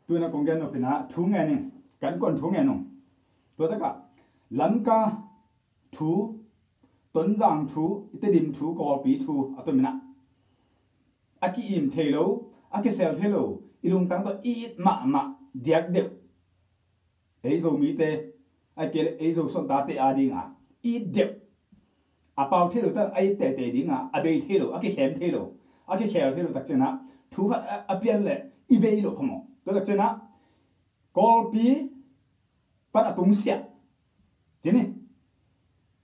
tu na kongen no pina thu nge ni kan kon thu nge no to ta ka lam ka thu ton jang thu ite dim thu ko pi thu atomina aki im thelo aki sel thelo ilung tang to i ma diak de ei zo mi te akele ei zo son ta te adinga i de a pau thelo ta ai te dinga a be thelo aki khem thelo aki khel thelo tak chena thu khat a pian le i ve lo phamo to tak chena kol pi pat atung sia jeni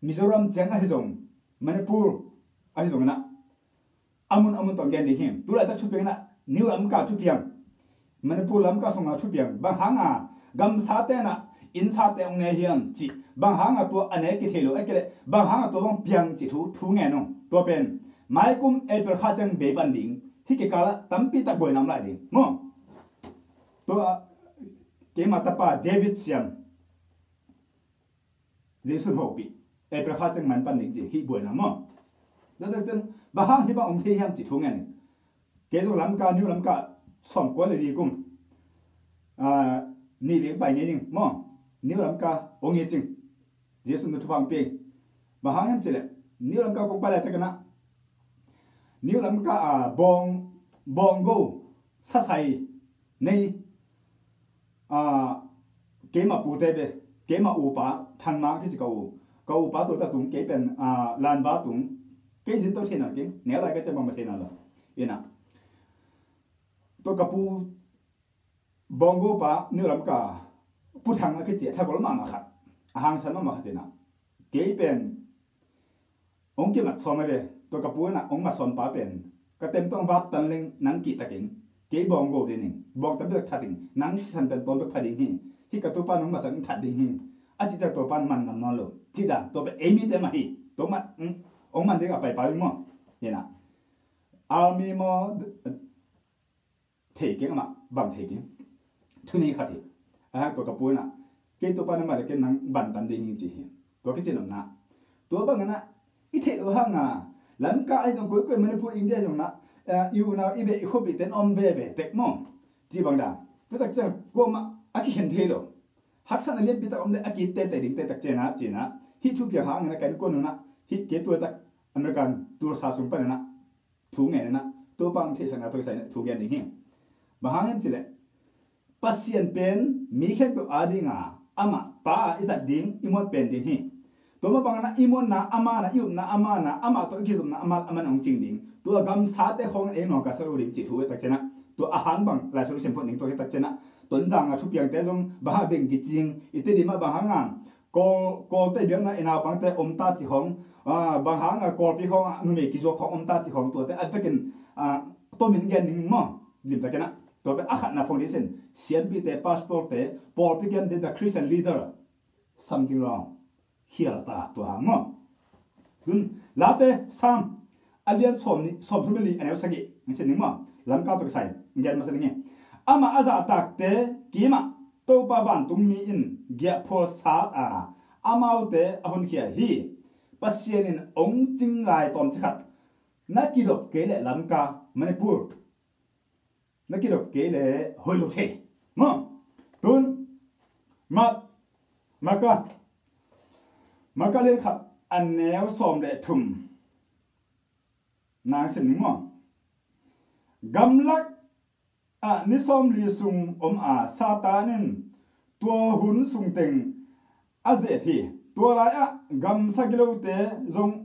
Mizoram jang a hizong Manipur a hizong na amun tong gen ding tu la ta chu peng na new lam ka chu piang Manipur lam ka songa chu piang ba hanga gam sa te na in sa te ong ne hiam chi ba hanga to ane ki thelo ekele ba hanga to bang piang chi thu nge no to pen mai kum april kha jang be ban ding thi ke kala tampi ta boi nam lai ding mo to ke ma ta pa David Siam Jesu hopi april kha jang man ban ding chi hi boi nam mo đó là chân bà hang thì bà ông thấy ham chỉ thua nghe cái số lắm cả nhiều lắm cả sòng quá là đi cùng nị đến bài nghe nhưng mà nhiều lắm cả ông nghe chừng dễ sinh được thằng bê bà hang em chỉ là nhiều lắm cả cũng bài lại thế cái nào nhiều lắm cả bongo sát hại này cái mà bù tê bê cái mà u bá thằng má cái gì cầu bá tôi ta tung cái bên lan bá tung cái gì tôi thấy nào cái nếu lại cái chân bằng mà thấy nào rồi yên à tôi capu bongo pa nếu làm cả bút hàng cái gì thay bỏ mà khát hàng sản mà khát thế nào cái bên ông kia mặt xóm về tôi capu na ông mặt xóm pa bên cái tem tông vắt tân lên nắng kỹ ta cái bongo đi nè bong tập được chặt đình nắng sản bên tôm được phải đình thì cái tôi pa nắng mà sản chặt đình à chỉ là tôi pa man ngầm nó luôn chỉ là tôi bị emi thế mà hi tôi mà ông man thế gặp phải mà vậy nè army mà thể cái mà bằng thể cái thu này khác thì tôi gặp bữa nè cái tôi ban mà cái năng bản tần đình gì tôi cái chuyện làm nè tôi bằng nè ít thể ở hang à làm cả ai trong cuối cùng mình phụ India trong nè yêu nào ít bị không bị tên om về tết mò chỉ bằng đà tôi thật chứ cô mà ai hiện thế rồi học sinh liên bị ta om đấy ai tết đình tết thật chứ nè chỉ nè hít chụp việc hang nè cái con nè hít cái tôi ta American tour sa sung pa nè thu nghe nè tôi bằng thế sang tôi sai thu nghe đình bà hang em chỉ là pasien pen mi khen pe adi nga ama pa is that ding imon pen din hi to ma bang na imon na ama na yum na ama to ki zum na ama ong ching ding to gam sa te khong e no ka sa ri chi thu tak chena to a han bang la solution pon ning to tak chena ton jang a thu piang te jong ba beng ki ching ite di ma ba hanga ko te biang na ina bang te om ta chi hong ba hanga ko pi hong nu me ki zo khong om ta chi hong to te advocate to min gen ning mo lim ta chena to be akhat na foundation CNB te pastor te Paul Pigan the Christian leader something wrong here ta to hang mo dun late sam alian som family anel sagi ngi ning mo lam ka to sai ngen ma saninge ama aza atak te kima to pa ban tum mi in gya for sa amau te ahun khia hi pasienin ong ching lai tom chakhat na kidop ke le lam ka Manipur nó kia được cái lệ hồi lục thế mà tuân mà cái lên khắp anh néo xòm lệ thùng nàng xin mà gam lắc ní xòm lì sung sa ta nên tua hun sung tình dễ thì tua lại gam sa kilo te zong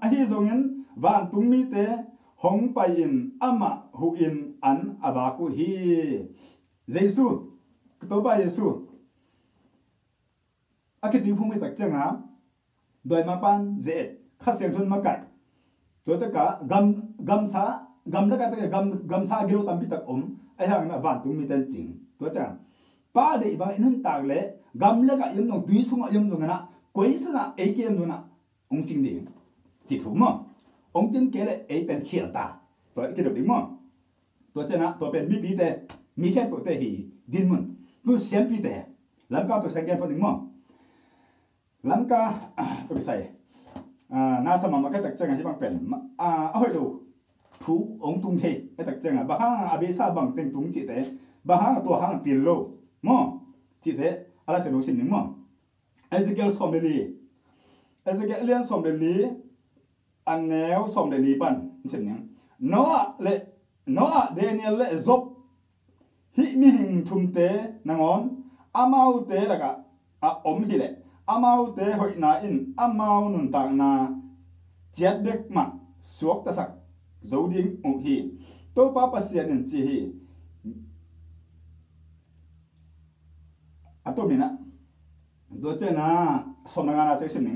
hi zong en van tung mi te hong pai in ama hu in an abaku hi Jesu to ba Jesu akiti phumi tak changa doi ma pan je kha seng thun ma kai to ta ka gam da ka ta gam sa giro tam pi tak ai hang na van tung mi tan ching to cha pa de ba in tak le gam le ka yum no dui sung yum no na koi sa na e kem do na ong ching ni chi thu ma ông tin cái này ấy bên kia ta, tôi cái được đúng không? Tôi chân á, tôi bên mi bì tê, mi khen bộ tê hì, din mun, tôi xem bì tê, làm cao tôi sang cái phần đúng không? Làm cao, tôi say, na sa mà cái đặc trưng là bằng bên, hồi đầu thú ông tung thế, cái đặc trưng bà ha, bê sa bằng tên tung chỉ tê, ba hang to hang pil lo mo chi te ala se lo sin ning mo Ezekiel som de li Ezekiel lian som de li an neo som de li pan sin ning Noah Daniel le Job hi mi hing thum te nangon amau te laga a om hi le amau te hoi na in amau nun ta na chat bek ma suak ta sak zoding u hi to pa pasian in chi hi atomina do che na somanga na che sim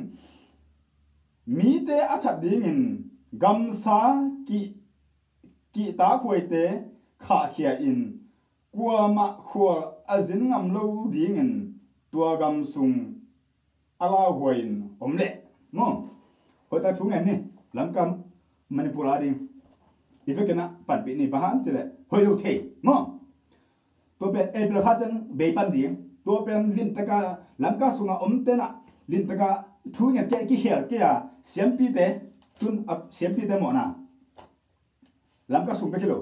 mi te athat ding in gamsa ki ta khoi te kha khia in kwa ma khwa azin ngam lo ding in tua gam sung ala hoin omle mo hota thung en ni lam kam manipula ding ifekena pan pi ni bahan chele hoilu the mo to pe e bla khajan be pan ding to pen lim taka lam ka sunga omte na lim taka thu nya ke ki her ke ya siam pi te tun ap siam pi te mo na lam ka sung pe kilo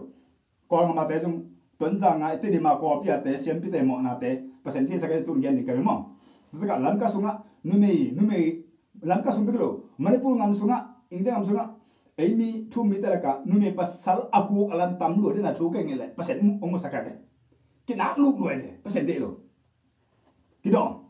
ko ma te jung tuần giang ngay tới đi mà có bia té xem bia té mỏ na té, percent thì sẽ cái tuần gen đi cái mỏ, tất cả làm cái sung á, nume làm cái sung biết lo, Manipur ngam sung á, India ngam sung á, ấy mi thu mi té là cả nume pasal aku alam tam lu đấy là thu cái nghe lại, percent ông sẽ cái nát lúc đuổi đấy, percent đấy lo, cái đó,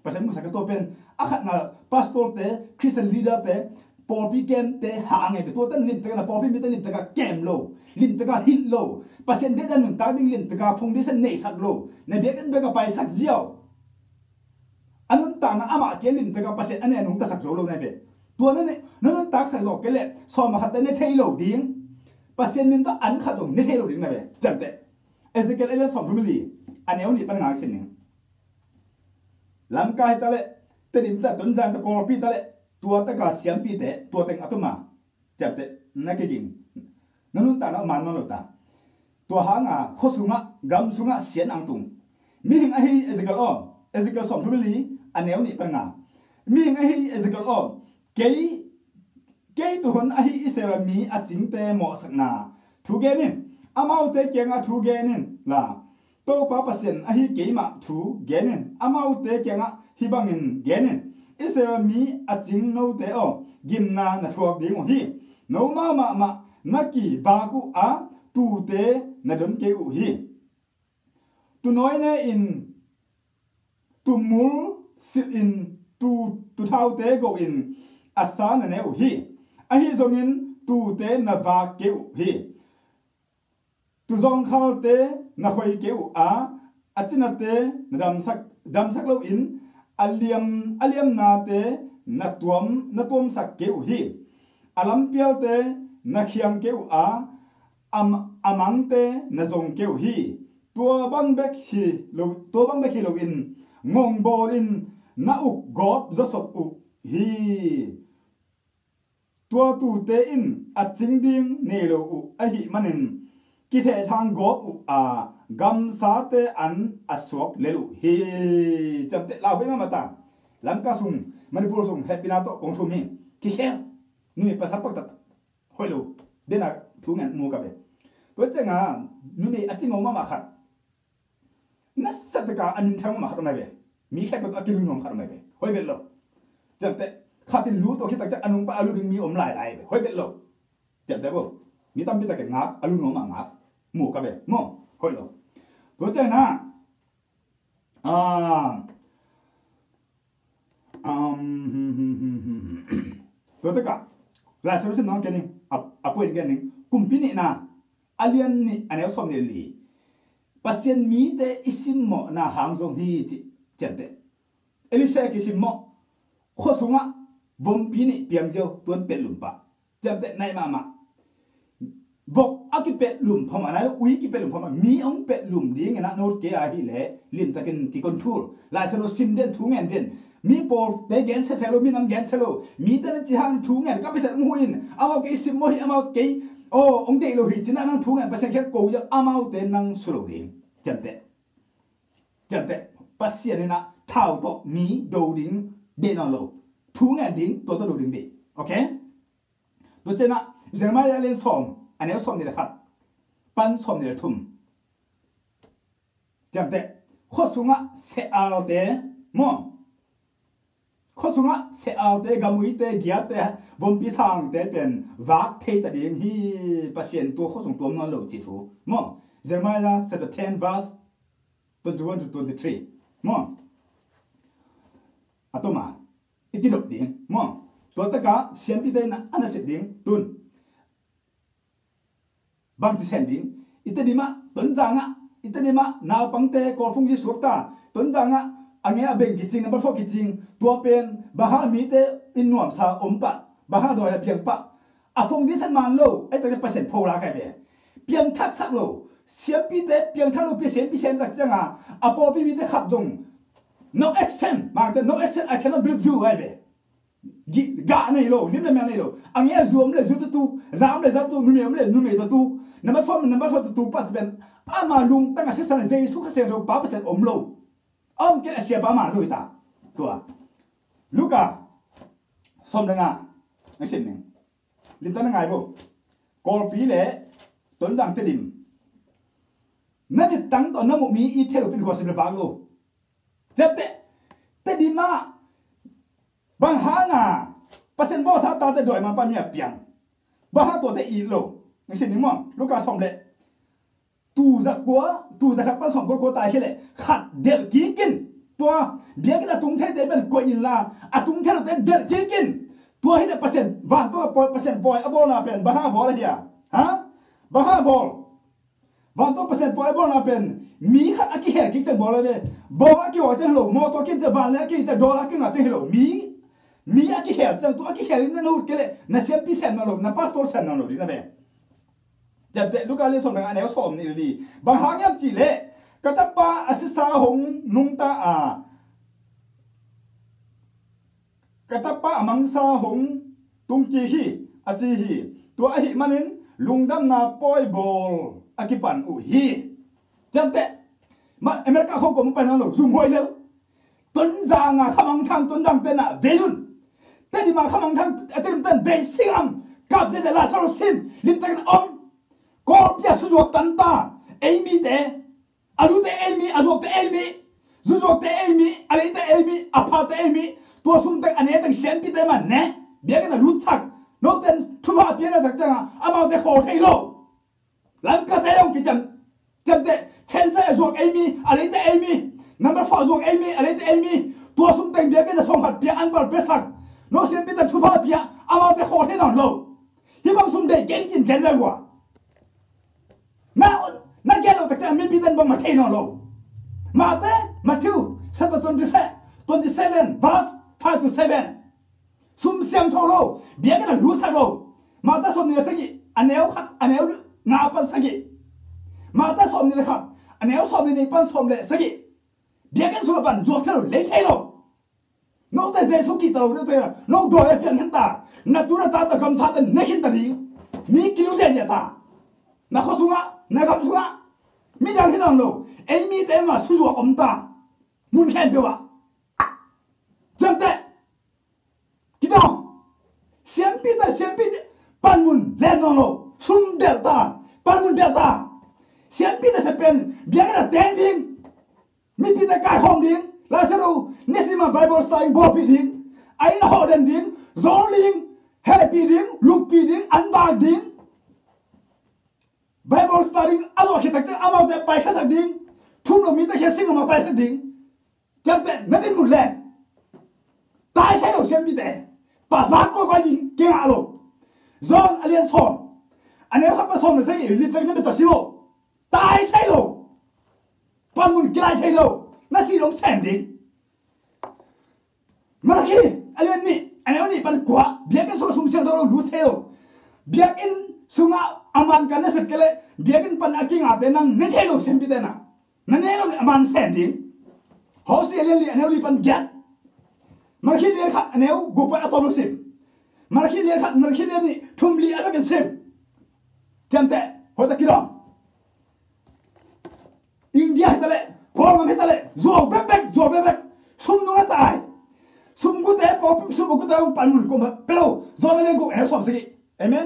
percent ông sẽ cái tổ pen, akhat na pastor té, Christian leader té, Popi kem té hàng ngày tôi tên lim té là Popi mi té lim té cả kem lo. Lim taka hit lo pasien de dan ta ding lim taka foundation nei sak lo na be kan be ka pai sak ziao anun ta na ama ke lim taka pasien ane anung ta sak zo lo na be tua na ne non tak sak lo ke le so ma khat ne thei lo ding pasien min ta an khat dong ne thei lo ding na be jam te Ezekiel ele som family aneu ni pan nga sin ning lam kai ta le te dim ta ton jang ta ko pi ta le tua ta ka siam pi te tua teng atuma jam te na ke ging nanun ta na man non lo ta tua hanga khosunga gam sunga sian ang tung mi hing a hi Ezekiel som family aneu ni pan nga mi hing a hi Ezekiel ke tu hon a hi Israel mi a ching te mo sakna thu ge nin amau te kenga thu ge nin la to pa pasien a hi ke ma thu ge nin amau te kenga hi bangin ge nin Israel mi a ching no te gimna na thuak ding hi no ma naki baku a tu te na don ke u hi tu noi ne in tu mul sil in tu thau te go in asa na ne u hi a hi zong in tu te na va ke u hi tu zong khal te na khoi ke u a achina te na dam sak lo in aliam na te na tuam sak ke u hi alam pial te na khiang ke u a amang te na zong ke u hi tua bang bek hi lo in ngong bol in na uk god josop u hi tua tu te in a ching ding ne lo u a hi manin ki the thang god u a gam sa te an aswak lelu hi cham te lao be ma ta lam ka sung Manipur sung happy na to kong thum hi ki khe ni pa sa pak ta hoilo dena thu ngan mu ka be to chenga numi ati ngoma ma khat na sataka anin thang ma khat ma be mi khai pa akilu nom khat ma be hoi be lo jam te khatin lu to khitak cha anung pa alu ding mi om lai lai be hoi be lo jam te bo mi tam bi ta ke ngak alu nom ma ngak mu ka be mo hoi lo to chenga to ta ka la solution non kening apoin kening kumpini na alian ni anel som ni li pasien mi te isimmo na hangzong hi chi chente elise ki simmo khosunga bompini piangjo tuan pelum pa chente nai mama bok akipet lum phama na ui ki pelum phama mi ong pet lum ding na not ke a hi le lim takin ki control la selo sim den thu ngen den mi por te gen se selo mi nam gen selo mi te chi hang thu ngen ka pesa muin amao ke sim mo hi amao ke ông đệ lo hi china nang thu ngen pasen ke ko ja amao te nang sulo ding chante pasien na thao to mi do ding de na lo thu ngen ding to do ding de okay do chena Jeremiah len som anel som ni la khat pan som ni la thum chạm tệ khó xuống á sẽ ao té mò khó xuống á sẽ ao té gamui té giat té vốn pi thang té bên vác thế ta điên hi patient tua khó xuống tua nó lâu chỉ thu mò Jeremiah chapter 10 verse 21 to 23 mò atoma ikidok ding mò tua ta ka siam pi té na ana set ding tun bang chi sen ding ite di ma tuấn giang á ite di ma nào bang te call phung chi suộc ta tuấn giang á anh nghe bên cái chinh number 4 cái chinh tua pen baha mi te in nuam sa pa baha đòi piang pa à phung đi san man lo ai ta cái percent phô la cái về piang thắc sắc lo xiêm pi te piang thắc lo pi sen tak chang à po pi mi te khap dong no action mang te no action I cannot believe you ai về gã này lo lim này này lo anh nghe zoom le zoom tu zam le zam tu nu me tu number 4 tu pat ben ama lung tanga se san zai su kha se ro pa percent om lo om ke asia pa ma lui ta tua luka som danga ngai sin ning lim ta ngai bo kol pi le ton dang te dim na bi tang to na mu mi I thelo pin ko se le bang lo jate te di ma bang hanga percent bo sa ta te doi ma pa mi piang ba ha to te I lo ngai sin ning mo luka som le tu za khap pa som ko tai hele khat del ki kin tua bia cái tung thế để bên coi là tung thế là để del ki kin tua hele percent van tua percent boy abo na pen ba ha bo la dia ha ba ha bo van tua percent boy abo na pen mi khat aki her ki chang bo la be bo aki wa chang lo mo to kin cha van la ki cha do la ki nga chang lo mi aki her chang tu aki her na no ke le na sem pi sen na lo na pastor sen na lo di na beจัดเตะลูกการเล่นสมงานแนวสมนี่เลยบางหางยังจีเล่กระตับปะอาศิสาหงนุงตากระตับปะมังสาหงตุงกีฮีอาจีฮีตัวอหิมันินลุงดังนาปอยบอลอากิปันอุฮีจัดเตะมาอเมริกาเขาก็มันไปนั่นหรอกซุ่มหวยเร็วต้นจางขมังทางต้นดังเต้นอะเบยุนเต้นที่มาขมังทางเต้นเบซิอัมกับเดลาชาโรซิมลิมตันอมก็เปียสุจวกตันตาเอมี่เตอารุเตเอมี่อาจวกเตเอมี่สุจวกเตเอมี่อะไรเตเอมี่อาพาเตเอมี่ตัวสุ่มเตอันนี้ตั้งเซนปีเตมันเน่เบียกันรู้จักนกเต้นทุบอาเปียนะจักจังอามาเตขอเทโลหลังก็เตยองกิจันจันเตเทนเตจวกเอมี่อะไรเตเอมี่นัมเบอร์4จวกเอมี่อะไรเตเอมี่ตัวสุ่มเตเบียกันส่งหัดเปียอันบอลเปสักนกเซนปีเตทุบอาเปียอามาเตขอเทนอนโลที่บางสุ่มเตเก่งจริงเก่งเลยว่ะนั่นแกเราแต่จะไม่พิจารณามาเทนอโลมาเตมาทิวchapter 27 verse 5 to 7ซุ่มเสียงโทโลเบียกันรู้สักโลมาเตสมนี่สักกี่อันเนวขัดอันเนวงาปันสักกี่มาเตสมนี่นะครับอันเนวสมนี่ปันสมเลยสักกี่เบียกันสุรปันจวกเทโลเละเทโลนกแต่เจสุกิตโลเรื่องเตะนกโดยเพียงขันตานัดตัวตาตะคำสาตันนักขินตาดีมีกิโลเจเจตานักข้อสุงะนักคำสุงะมีอย่างที่นั่นโลเอ็มีแต่มาสู้กับอมตามุนแค่เดียวจังเตะกินเอาเสียงปีปันมุนเล่นนอนโลซุ่มเดลต้าปันมุนเดลต้าเสียงปีแต่จะเป็นเบียกันแต่ดิ้งมีปีแต่กายห้องดิ้งลาเซรูนิสิมาไบเบิลสไตล์บอปีดิ้งไอ้น่าหอเดนดิ้งโซลดิ้งเฮลปีดิ้งลูกปีดิ้งอันบาดิ้งBible study อาจจะคิดแต่จะเอามาแต่ไปแค่สักดิ้งทุ่มเรามีแต่แค่สิ่งมาไปสักดิ้งจำแต่ไม่ได้หมุนแรงตายใช่เราเชื่อมีแต่ป่ารักก็ยิงเก่งอะไรจอนอเลียนสอนอันนี้เขาผสมในสิ่งอื่นลิฟต์นี่เป็นตัวสิโลตายใช่เราปันมุนกลายใช่เรานั่นสิลงแสงดิ้งมาละคีอันนี้ปันกว่าเบียกันสุรสุมเสียงเรารู้เท่าเบียกันสุงะaman kan set kele biakin pan aking ate nang nethelo sempite na nanelo aman sending hosi eleli aneli pan gyat marki le khat aneu gopa atolo sim marki le ni thumli abakan sim jamte hoda kiro india hetale kongam hetale zo bebek sum no tai sum gu te pop sum gu ta pan mun ko pero zo le go aneu som sigi amen